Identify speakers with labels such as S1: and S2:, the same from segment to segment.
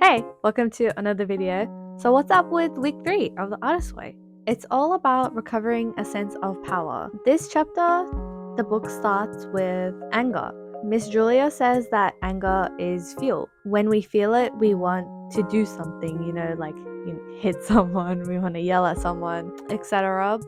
S1: Hey, welcome to another video. So what's up with week 3 of the Artist Way? It's all about recovering a sense of power. This chapter, the book starts with anger. Miss Julia says that anger is fuel. When we feel it, we want to do something, like hit someone, we want to yell at someone, etc.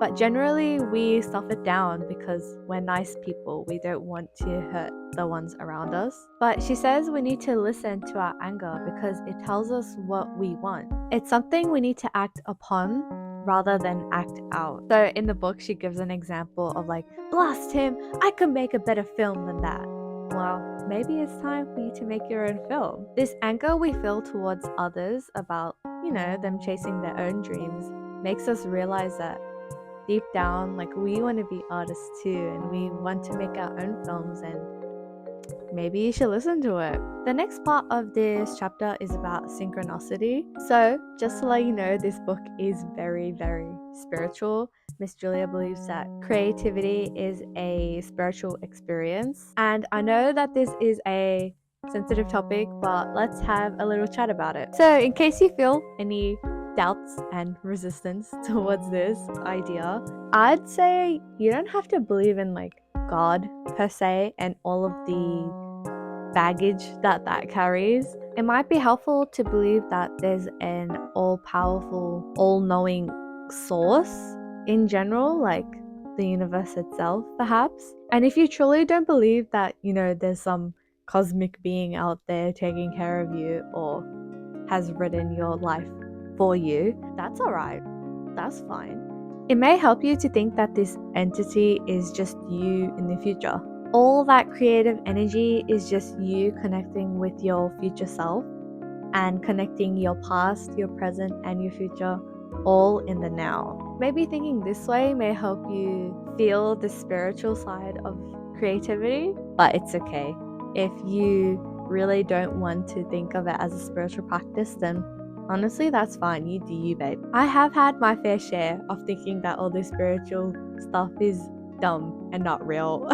S1: But generally we stuff it down because we're nice people. We don't want to hurt the ones around us. But she says we need to listen to our anger because it tells us what we want. It's something we need to act upon rather than act out. So in the book, she gives an example of like, blast him, I could make a better film than that. Well, maybe it's time for you to make your own film. This anger we feel towards others about, them chasing their own dreams makes us realize that deep down, like, we want to be artists too, and we want to make our own films, and maybe you should listen to it. The next part of this chapter is about synchronicity. So, just to let you know, this book is very, very spiritual. Miss Julia believes that creativity is a spiritual experience. And I know that this is a sensitive topic, but let's have a little chat about it. So, in case you feel any doubts and resistance towards this idea, I'd say you don't have to believe in like God per se and all of the baggage that carries. It might be helpful to believe that there's an all-powerful, all-knowing source in general, like the universe itself perhaps. And if you truly don't believe that, there's some cosmic being out there taking care of you or has written your life for you, that's alright. That's fine. It may help you to think that this entity is just you in the future. All that creative energy is just you connecting with your future self and connecting your past, your present, and your future all in the now. Maybe thinking this way may help you feel the spiritual side of creativity, but it's okay. If you really don't want to think of it as a spiritual practice, then honestly, that's fine. You do you, babe. I have had my fair share of thinking that all this spiritual stuff is dumb and not real.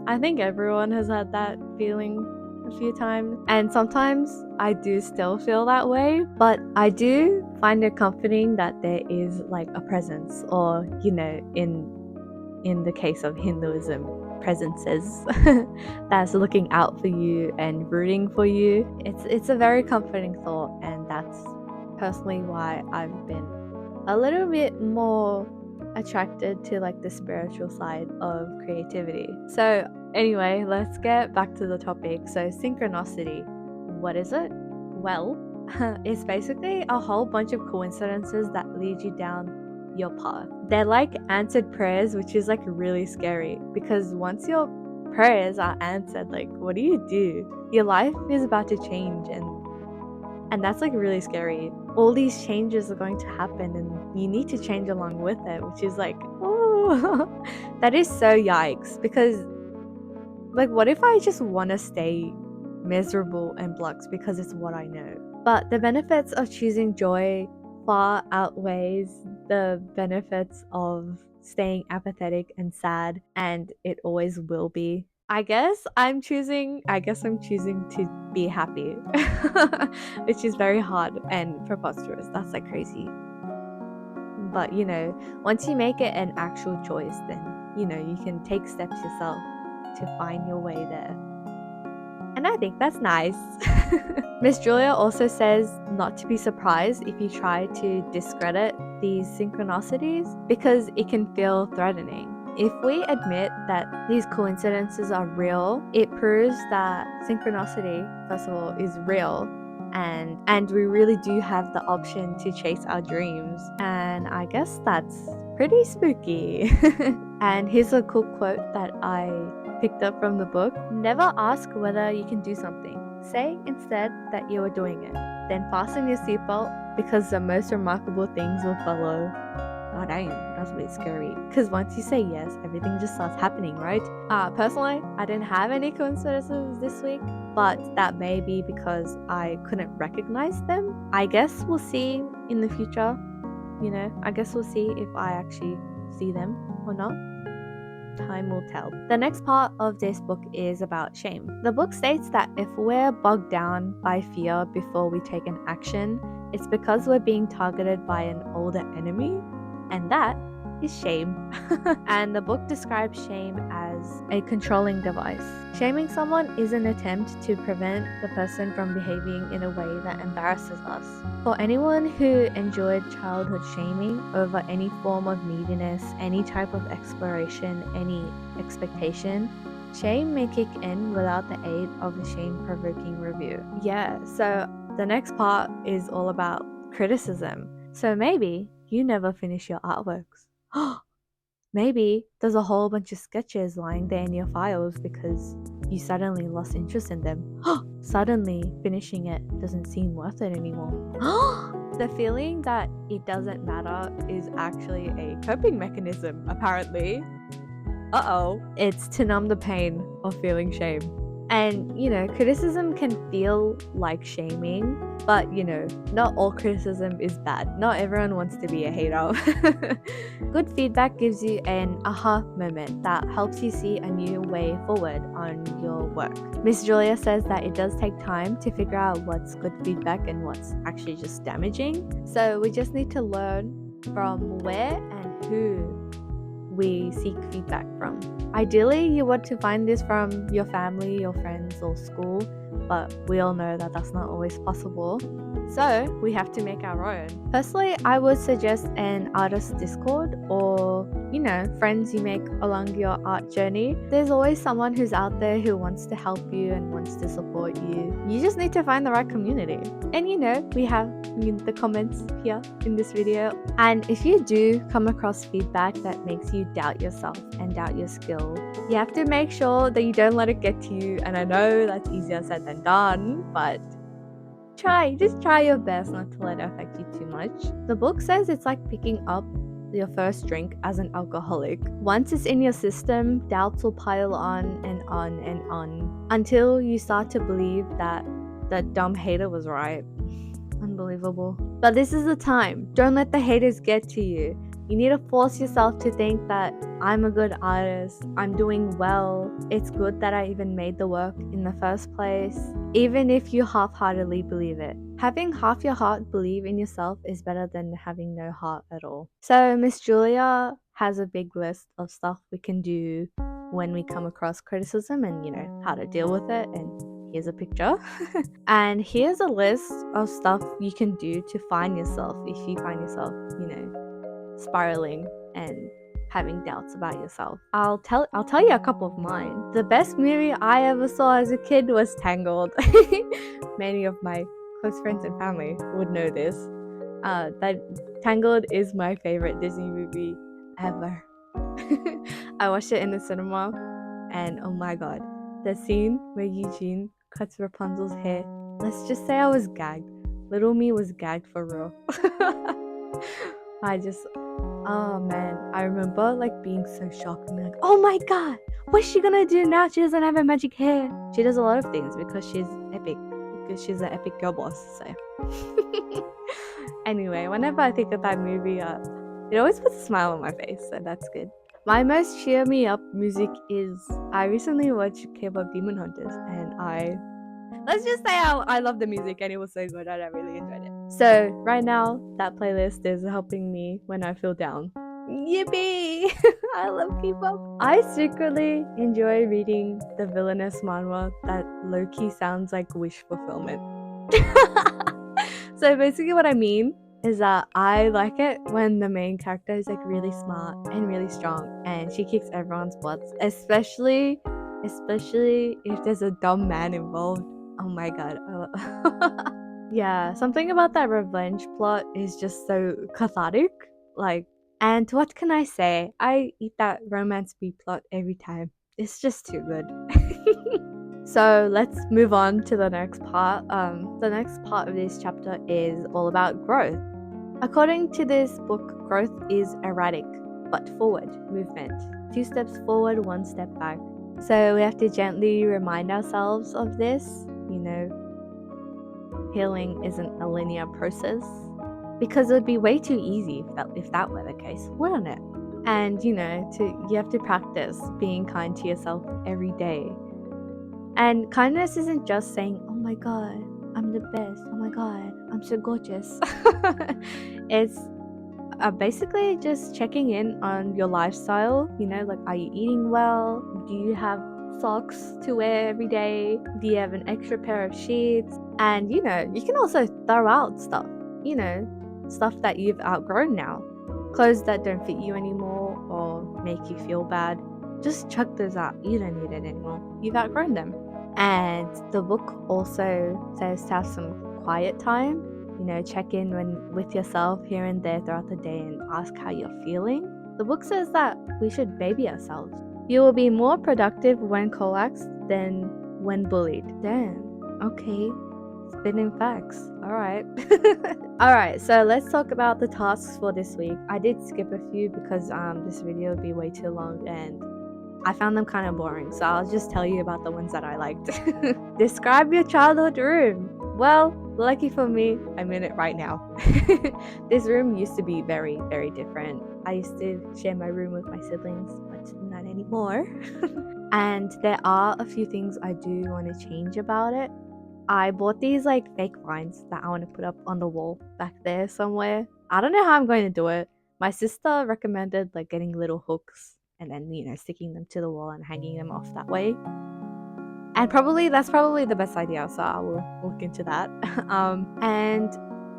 S1: I think everyone has had that feeling a few times, and sometimes I do still feel that way, but I do find it comforting that there is like a presence, or in the case of Hinduism, presences that's looking out for you and rooting for you. It's a very comforting thought, and that's personally why I've been a little bit more attracted to like the spiritual side of creativity. So anyway, let's get back to the topic. So synchronicity, what is it? Well, it's basically a whole bunch of coincidences that lead you down your path. They're like answered prayers, which is like really scary because once your prayers are answered, like, what do? Your life is about to change, and that's like really scary. All these changes are going to happen and you need to change along with it, which is like, oh, that is so yikes. Because like, what if I just want to stay miserable and blux because it's what I know? But the benefits of choosing joy far outweighs the benefits of staying apathetic and sad, and it always will be. I guess I'm choosing to be happy, which is very hard and preposterous. That's like crazy. But once you make it an actual choice, then you can take steps yourself to find your way there. And I think that's nice. Miss Julia also says not to be surprised if you try to discredit these synchronicities because it can feel threatening. If we admit that these coincidences are real, it proves that synchronicity, first of all, is real, and we really do have the option to chase our dreams. And I guess that's pretty spooky. And here's a cool quote that I picked up from the book. Never ask whether you can do something. Say instead that you are doing it. Then fasten your seatbelt because the most remarkable things will follow. Oh dang, that's a bit scary. Because once you say yes, everything just starts happening, right? Personally, I didn't have any coincidences this week, but that may be because I couldn't recognize them. I guess we'll see in the future. I guess we'll see if I actually see them or not. time will tell. The next part of this book is about shame. The book states that if we're bogged down by fear before we take an action, it's because we're being targeted by an older enemy, and that is shame. And the book describes shame as a controlling device. Shaming someone is an attempt to prevent the person from behaving in a way that embarrasses us. For anyone who enjoyed childhood shaming over any form of neediness, any type of exploration, any expectation, shame may kick in without the aid of a shame-provoking review. Yeah, so the next part is all about criticism. So maybe you never finish your artworks. Maybe there's a whole bunch of sketches lying there in your files because you suddenly lost interest in them. Suddenly, finishing it doesn't seem worth it anymore. The feeling that it doesn't matter is actually a coping mechanism, apparently. It's to numb the pain of feeling shame. And, criticism can feel like shaming, but, not all criticism is bad. Not everyone wants to be a hater. Good feedback gives you an aha moment that helps you see a new way forward on your work. Miss Julia says that it does take time to figure out what's good feedback and what's actually just damaging. So we just need to learn from where and who we seek feedback from. Ideally, you want to find this from your family, your friends, or school, but we all know that that's not always possible. So we have to make our own. Personally, I would suggest an artist Discord or, friends you make along your art journey. There's always someone who's out there who wants to help you and wants to support you. You just need to find the right community. And we have the comments here in this video. And if you do come across feedback that makes you doubt yourself and doubt your skill, you have to make sure that you don't let it get to you. And I know that's easier said than done, but just try your best not to let it affect you too much. The book says it's like picking up your first drink as an alcoholic. Once it's in your system, doubts will pile on and on and on until you start to believe that the dumb hater was right. Unbelievable. But this is the time. Don't let the haters get to you. You need to force yourself to think that I'm a good artist, I'm doing well, it's good that I even made the work in the first place, even if you half-heartedly believe it. Having half your heart believe in yourself is better than having no heart at all. So Miss Julia has a big list of stuff we can do when we come across criticism and how to deal with it, and here's a picture. And here's a list of stuff you can do to find yourself if you find yourself, spiraling and having doubts about yourself. I'll tell you a couple of mine. The best movie I ever saw as a kid was Tangled. Many of my close friends and family would know this. That Tangled is my favorite Disney movie ever. I watched it in the cinema, and oh my god, the scene where Eugene cuts Rapunzel's hair. Let's just say I was gagged. Little me was gagged for real. Oh man, I remember being so shocked and like, oh my god, what's she gonna do now? She doesn't have a magic hair. She does a lot of things because she's epic. Because she's an epic girl boss, so. Anyway, whenever I think of that movie, it always puts a smile on my face, so that's good. My most cheer me up music is, I recently watched K-pop Demon Hunters, and let's just say I love the music and it was so good and I really enjoyed it. So right now, that playlist is helping me when I feel down. Yippee! I love K-pop. I secretly enjoy reading the villainous manhwa that low-key sounds like wish fulfillment. So basically what I mean is that I like it when the main character is really smart and really strong and she kicks everyone's butts, especially if there's a dumb man involved. Oh my god. Yeah, something about that revenge plot is just so cathartic. And what can I say? I eat that romance B plot every time. It's just too good. So let's move on to the next part. The next part of this chapter is all about growth. According to this book, growth is erratic, but forward movement. 2 steps forward, 1 step back. So we have to gently remind ourselves of this. Healing isn't a linear process, because it would be way too easy if that were the case, wouldn't it? And you have to practice being kind to yourself every day. And kindness isn't just saying, "Oh my god, I'm the best. Oh my god, I'm so gorgeous." It's basically just checking in on your lifestyle. Like, are you eating well? Do you have socks to wear every day? Do you have an extra pair of sheets? And you can also throw out stuff, stuff that you've outgrown now. Clothes that don't fit you anymore or make you feel bad. Just chuck those out. You don't need it anymore. You've outgrown them. And the book also says to have some quiet time. Check in with yourself here and there throughout the day and ask how you're feeling. The book says that we should baby ourselves. You will be more productive when coaxed than when bullied. Damn. Okay. Spinning facts. Alright. Alright, so let's talk about the tasks for this week. I did skip a few because this video would be way too long and I found them kind of boring, so I'll just tell you about the ones that I liked. Describe your childhood room. Well, lucky for me, I'm in it right now. This room used to be very, very different. I used to share my room with my siblings, but not anymore. And there are a few things I do want to change about it. I bought these fake vines that I want to put up on the wall back there somewhere. I don't know how I'm going to do it. My sister recommended getting little hooks and then sticking them to the wall and hanging them off that way. And that's probably the best idea, so I will look into that. And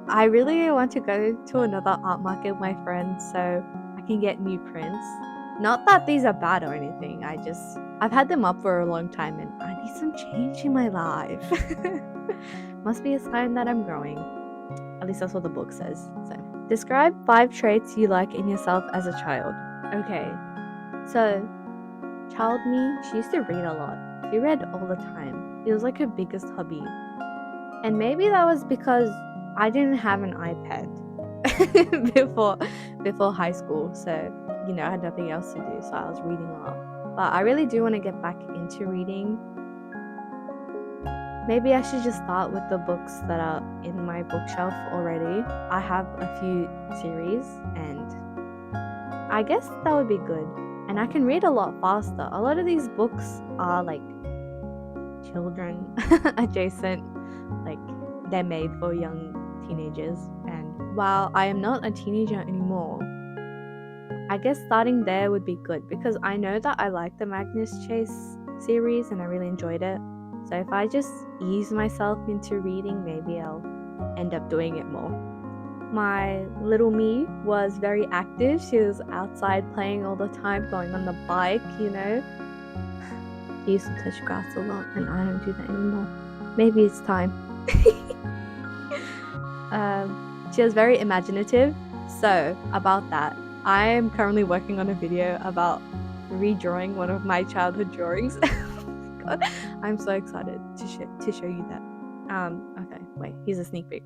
S1: I really want to go to another art market with my friends so I can get new prints. Not that these are bad or anything, I've had them up for a long time and I need some change in my life. Must be a sign that I'm growing. At least that's what the book says. So, describe 5 traits you like in yourself as a child. Okay, so child me, she used to read a lot. She read all the time. It was her biggest hobby. And maybe that was because I didn't have an iPad before high school. So, I had nothing else to do. So I was reading a lot. But I really do want to get back into reading. Maybe I should just start with the books that are in my bookshelf already. I have a few series and I guess that would be good. And I can read a lot faster. A lot of these books are children adjacent. They're made for young teenagers. And while I am not a teenager anymore, I guess starting there would be good because I know that I like the Magnus Chase series and I really enjoyed it. So if I just ease myself into reading, maybe I'll end up doing it more. My little me was very active. She was outside playing all the time, going on the bike, She used to touch grass a lot and I don't do that anymore. Maybe it's time. She was very imaginative. So about that, I am currently working on a video about redrawing one of my childhood drawings. Oh my god, I'm so excited to show you that. Okay, wait, here's a sneak peek.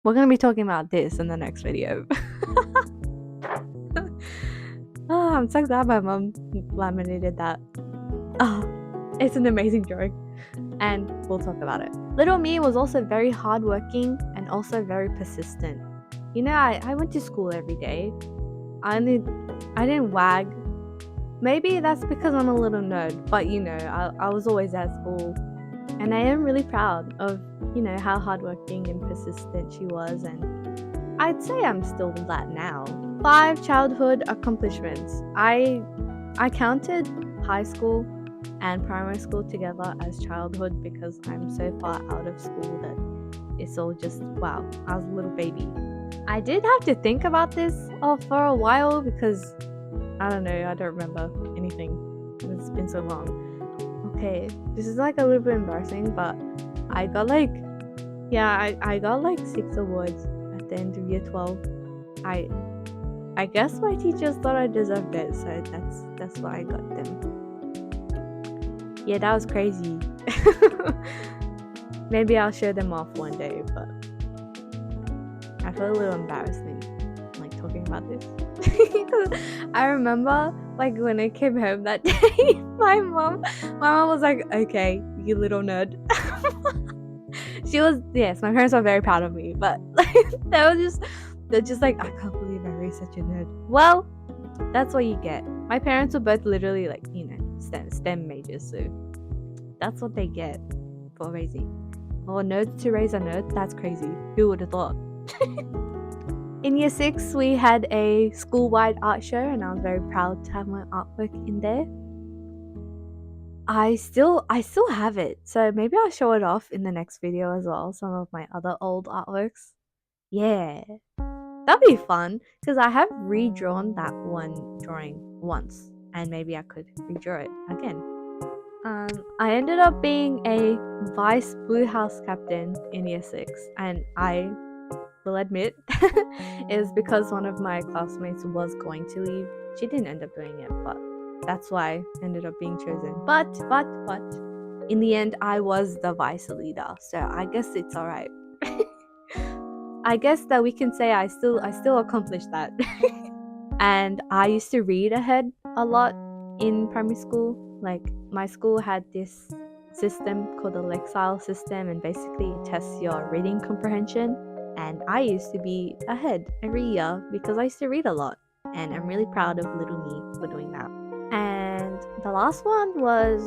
S1: We're gonna be talking about this in the next video. Oh, I'm so glad my mom laminated that. Oh, it's an amazing drawing. And we'll talk about it. Little me was also very hardworking and also very persistent. I went to school every day. I didn't wag. Maybe that's because I'm a little nerd, but I was always at school. And I am really proud of, how hardworking and persistent she was, and I'd say I'm still that now. 5 childhood accomplishments. I counted high school and primary school together as childhood because I'm so far out of school that it's all just, wow, I was a little baby. I did have to think about this for a while because, I don't know, I don't remember anything. It's been so long. Okay, this is a little bit embarrassing, but I got I got 6 awards at the end of year 12. I guess my teachers thought I deserved it, so that's why I got them. Yeah, that was crazy. Maybe I'll show them off one day, but I feel a little embarrassing talking about this. I remember when I came home that day, my mom was like, "Okay, you little nerd." Yes, my parents were very proud of me, but they're just like, I can't believe I raised such a nerd. Well, that's what you get. My parents were both literally like, STEM majors, so that's what they get for raising. Or nerds to raise a nerd, that's crazy. Who would have thought? In year 6, we had a school-wide art show, and I was very proud to have my artwork in there. I still have it, so maybe I'll show it off in the next video as well, some of my other old artworks. Yeah, that'd be fun, because I have redrawn that one drawing once, and maybe I could redraw it again. I ended up being a vice Blue House captain in year 6, and I will admit it was because one of my classmates was going to leave. She didn't end up doing it, but that's why I ended up being chosen. But in the end, I was the vice leader, so I guess it's alright. I guess that we can say I still accomplished that. And I used to read ahead a lot in primary school. Like, my school had this system called the Lexile system, and basically it tests your reading comprehension. And I used to be ahead every year because I used to read a lot, and I'm really proud of little me for doing that. And the last one was,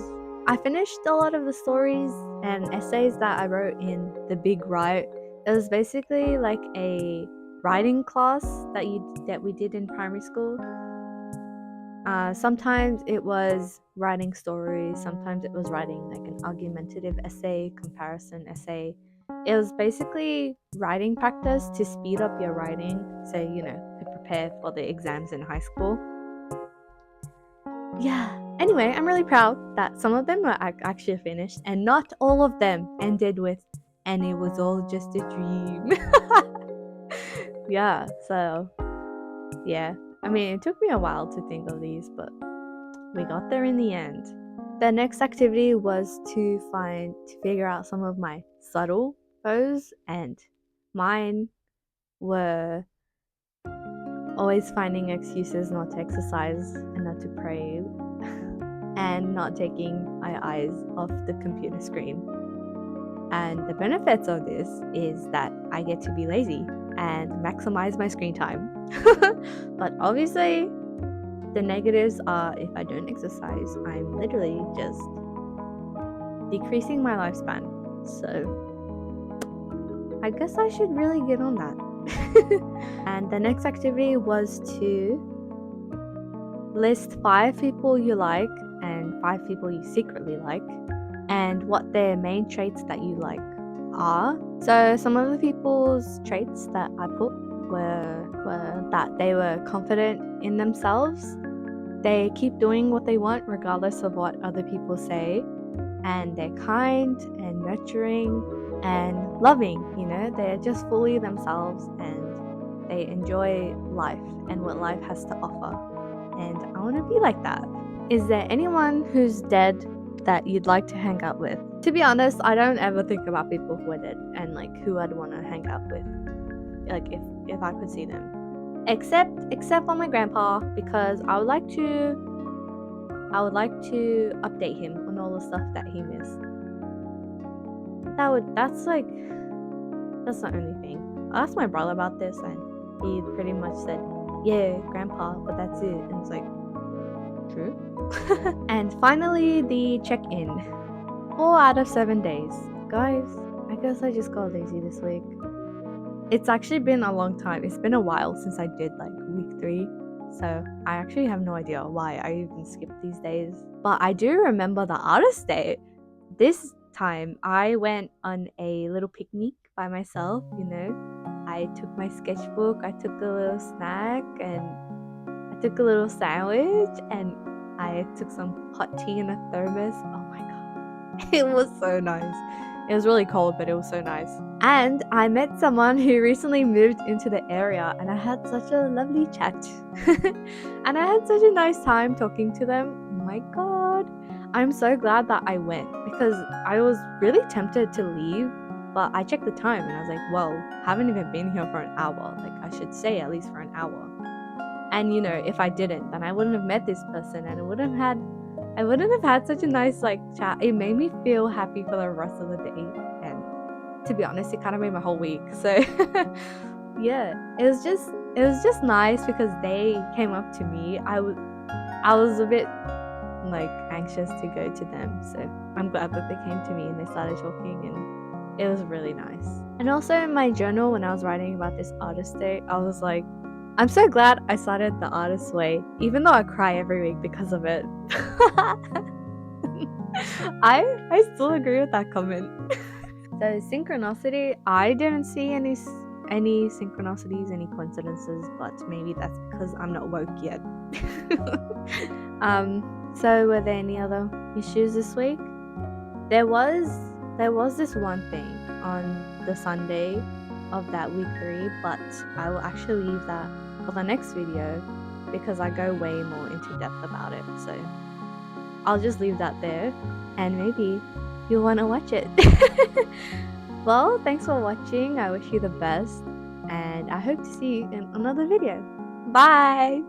S1: I finished a lot of the stories and essays that I wrote in the Big Write. It was basically like a writing class that we did in primary school. Sometimes it was writing stories, sometimes it was writing like an argumentative essay, comparison essay. It was basically writing practice to speed up your writing, so to prepare for the exams in high school. Yeah. Anyway, I'm really proud that some of them were actually finished, and not all of them ended with, and it was all just a dream. Yeah, so yeah. I mean, it took me a while to think of these, but we got there in the end. The next activity was to figure out some of my subtle foes, and mine were always finding excuses not to exercise and not to pray, and not taking my eyes off the computer screen. And the benefits of this is that I get to be lazy and maximize my screen time. But obviously, the negatives are, if I don't exercise, I'm literally just decreasing my lifespan. So I guess I should really get on that. And the next activity was to list 5 people you like and 5 people you secretly like, and what their main traits that you like are. So some of the people's traits that I put were that they were confident in themselves, they keep doing what they want regardless of what other people say, and they're kind and nurturing and loving. They're just fully themselves, and they enjoy life and what life has to offer. And I want to be like that. Is there anyone who's dead that you'd like to hang out with? To be honest, I don't ever think about people who are dead and like who I'd want to hang out with, like if I could see them, except for my grandpa, because I would like to update him on all the stuff that he missed. That's the only thing. I asked my brother about this, and he pretty much said, yeah, grandpa, but that's it. And it's like, true. And finally, the check-in. 4 out of 7 days. Guys, I guess I just got lazy this week. It's actually been a long time. It's been a while since I did like week 3. So I actually have no idea why I even skipped these days. But I do remember the artist day. This time I went on a little picnic by myself, I took my sketchbook, I took a little snack, and I took a little sandwich, and I took some hot tea in a thermos. Oh my god. It was so nice. It was really cold, but it was so nice. And I met someone who recently moved into the area, and I had such a lovely chat. And I had such a nice time talking to them. Oh my god. I'm so glad that I went, because I was really tempted to leave, but I checked the time and I was like, well, haven't even been here for an hour. Like, I should stay at least for an hour. And if I didn't, then I wouldn't have met this person, and I wouldn't have had such a nice chat. It made me feel happy for the rest of the day, and to be honest, it kind of made my whole week. So yeah, it was just nice because they came up to me. I was a bit like anxious to go to them, so I'm glad that they came to me and they started talking, and it was really nice. And also in my journal, when I was writing about this artist day, I was like, I'm so glad I started the artist way, even though I cry every week because of it. I still agree with that comment. So synchronicity, I didn't see any synchronicities, any coincidences, but maybe that's because I'm not woke yet. So were there any other issues this week? There was this one thing on the Sunday of that week 3, but I will actually leave that for the next video because I go way more into depth about it. So I'll just leave that there and maybe you'll want to watch it. Well, thanks for watching. I wish you the best and I hope to see you in another video. Bye!